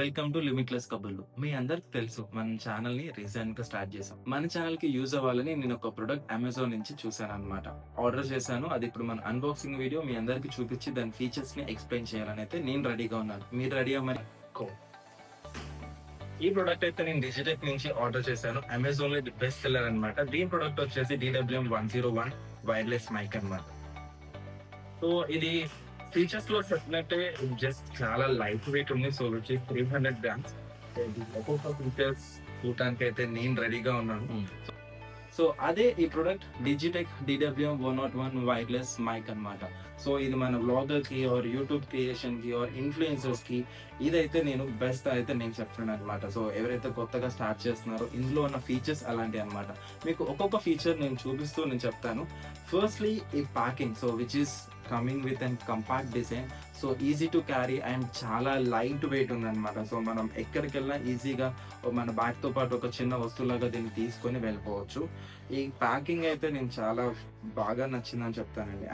Welcome to limitless కబుర్లు. మీ అందరికి తెలుసు మన ఛానల్ ని రీసెంట్ గా స్టార్ట్ చేసాం. మన ఛానల్ కి యూజ్ అవ్వాలని నేను ఒక ప్రొడక్ట్ అమెజాన్ నుంచి చూసాను అనమాట. ఆర్డర్ చేశాను. అది ఇప్పుడు మన అన్బాక్సింగ్ వీడియో మీ అందరికి చూపించి దాని ఫీచర్స్ ని ఎక్స్ప్లెయిన్ చేయాలని అయితే నేను రెడీగా ఉన్నాను. మీరు రెడీ అవ్వమని. ఈ ప్రొడక్ట్ అయితే నేను డిజిటెక్ నుంచి ఆర్డర్ చేశాను. అమెజాన్ లో ఇది బెస్ట్ సెల్లర్ అనమాట. దీని ప్రొడక్ట్ వచ్చేసి DWM-101 వైర్లెస్ మైక్ అనమాట. సో ఇది ఫీచర్స్ లో చెప్పినట్టే జస్ట్ చాలా లైట్ వెయిట్ ఉంది. సో వచ్చి 300 గ్రామ్స్. ఒక్కొక్క ఫీచర్స్ చూడటానికి అయితే నేను రెడీగా ఉన్నాను. సో అదే ఈ product Digitek DWM-101 wireless mic అనమాట. సో ఇది మన బ్లాగర్ కి ఆర్ యూట్యూబ్ క్రియేషన్ కి ఆర్ ఇన్ఫ్లుయెన్సర్స్ కి ఇదైతే నేను బెస్ట్ అయితే నేను చెప్తున్నాను అనమాట. సో ఎవరైతే కొత్తగా స్టార్ట్ చేస్తున్నారో ఇందులో ఉన్న ఫీచర్స్ అలాంటివి అనమాట. మీకు ఒక్కొక్క ఫీచర్ నేను చూపిస్తూ నేను చెప్తాను. ఫస్ట్లీ ఈ packing, so which is coming with and compact design. So easy to carry and చాలా లైట్ వెయిట్ ఉందన్నమాట. సో మనం ఎక్కడికి వెళ్ళినా ఈజీగా మన బ్యాగ్ తో పాటు ఒక చిన్న వస్తువులాగా దీన్ని తీసుకొని వెళ్ళిపోవచ్చు. ఈ ప్యాకింగ్ అయితే నేను చాలా బాగా నచ్చిందని చెప్తానండి.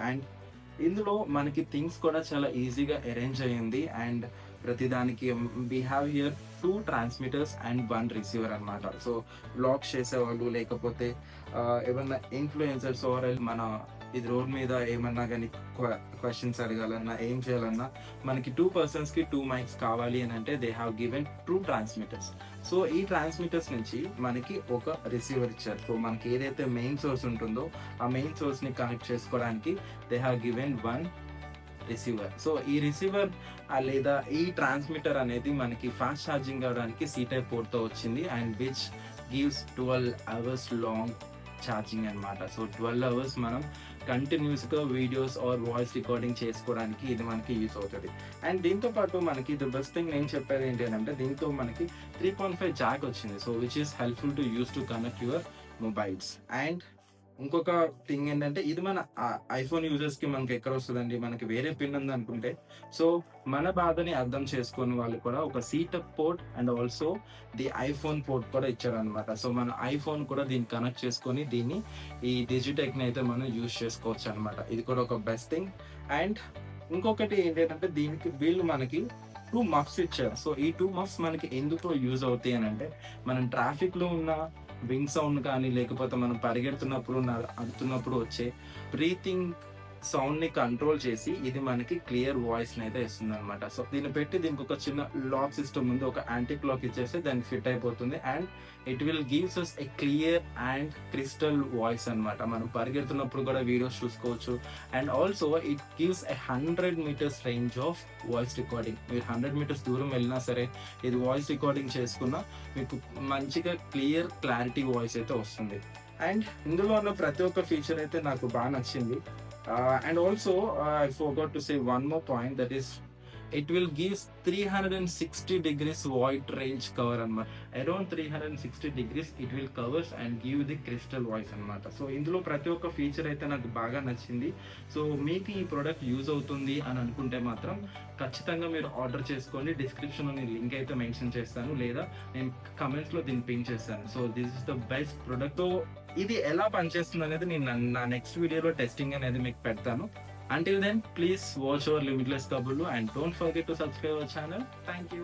అండ్ ఇందులో మనకి థింగ్స్ కూడా చాలా ఈజీగా అరేంజ్ అయ్యింది. అండ్ ప్రతిదానికి we have here 2 transmitters and 1 receiver అనమాట. సో బ్లాగ్స్ చేసేవాళ్ళు లేకపోతే ఏమన్నా ఇన్ఫ్లుయెన్సర్స్ ఆర్ మన ఇది రోడ్ మీద ఏమన్నా కానీ క్వశ్చన్స్ అడగాలన్నా ఏం చేయాలన్నా మనకి 2 persons కి 2 మైక్స్ కావాలి అని అంటే they have given 2 transmitters. So ఈ ట్రాన్స్మిటర్స్ నుంచి మనకి ఒక రిసీవర్ ఇచ్చారు. సో మనకి ఏదైతే మెయిన్ సోర్స్ ఉంటుందో ఆ మెయిన్ సోర్స్ ని కనెక్ట్ చేసుకోవడానికి they have given 1 receiver. So ఈ రిసీవర్ లేదా ఈ ట్రాన్స్మిటర్ అనేది మనకి ఫాస్ట్ ఛార్జింగ్ అవడానికి C టైప్ పోర్ట్ తో వచ్చింది. And which gives 12 hours long charging అనమాట. సో 12 hours మనం కంటిన్యూస్ గా వీడియోస్ ఆర్ వాయిస్ రికార్డింగ్ చేసుకోవడానికి ఇది మనకి యూస్ అవుతుంది. అండ్ దీంతో పాటు మనకి ది బెస్ట్ థింగ్ నేను చెప్పేది ఏంటి అంటే దీంతో మనకి 3.5 జాక్ వచ్చింది. So which is helpful to use to connect your mobiles. And ఇంకొక థింగ్ ఏంటంటే ఇది మన ఐఫోన్ యూజర్స్ కి మనకి ఎక్కడ వస్తుందండి, మనకి వేరే పిన్ ఉంది అనుకుంటే. సో మన బాధని అర్థం చేసుకుని వాళ్ళు కూడా ఒక C type port and also the iPhone port కూడా ఇచ్చారనమాట. సో మన ఐఫోన్ కూడా దీన్ని కనెక్ట్ చేసుకొని దీన్ని ఈ డిజిటెక్ ని అయితే మనం యూజ్ చేసుకోవచ్చు అనమాట. ఇది కూడా ఒక బెస్ట్ థింగ్. అండ్ ఇంకొకటి ఏంటంటే దీనికి వీళ్ళు మనకి 2 మఫ్స్ ఇచ్చారు. సో ఈ 2 మఫ్స్ మనకి ఎందుకు యూజ్ అవుతాయి అని అంటే మనం ట్రాఫిక్ లో ఉన్న వింగ్ సౌండ్ కానీ లేకపోతే మనం పరిగెడుతున్నప్పుడు అడుగుతున్నప్పుడు వచ్చే బ్రీతింగ్ సౌండ్ ని కంట్రోల్ చేసి ఇది మనకి క్లియర్ వాయిస్ ని అయితే ఇస్తుంది అనమాట. సో దీన్ని పెట్టి దీనికి ఒక చిన్న లాక్ సిస్టమ్ ఉంది. ఒక యాంటీ క్లాక్ ఇచ్చేస్తే దానికి ఫిట్ అయిపోతుంది. And it will gives us a clear and crystal voice అనమాట. మనం పరిగెడుతున్నప్పుడు కూడా వీడియోస్ చూసుకోవచ్చు. And also it gives 100 meters range of voice recording. మీరు 100 meters దూరం వెళ్ళినా సరే ఇది వాయిస్ రికార్డింగ్ చేసుకున్నా మీకు మంచిగా క్లియర్ క్లారిటీ వాయిస్ అయితే వస్తుంది. అండ్ ఇందులో ఉన్న ప్రతి ఒక్క ఫీచర్ అయితే నాకు బాగా నచ్చింది. And also I forgot to say one more point, that is it will give 360 degrees wide range cover అనమాట. Around 360 degrees it will covers and give the crystal voice అనమాట. సో ఇందులో ప్రతి ఒక్క ఫీచర్ అయితే నాకు బాగా నచ్చింది. సో మీకు ఈ ప్రోడక్ట్ యూజ్ అవుతుంది అని అనుకుంటే మాత్రం ఖచ్చితంగా మీరు ఆర్డర్ చేసుకోండి. డిస్క్రిప్షన్లో నేను లింక్ అయితే మెన్షన్ చేస్తాను లేదా నేను కమెంట్స్లో దీన్ని పిన్ చేస్తాను. So this is the best product. So ఇది ఎలా పనిచేస్తుంది అనేది నేను నా నెక్స్ట్ వీడియోలో టెస్టింగ్ అనేది మీకు పెడతాను. Until then, please watch our Limitless Kabulu and don't forget to subscribe our channel. Thank you.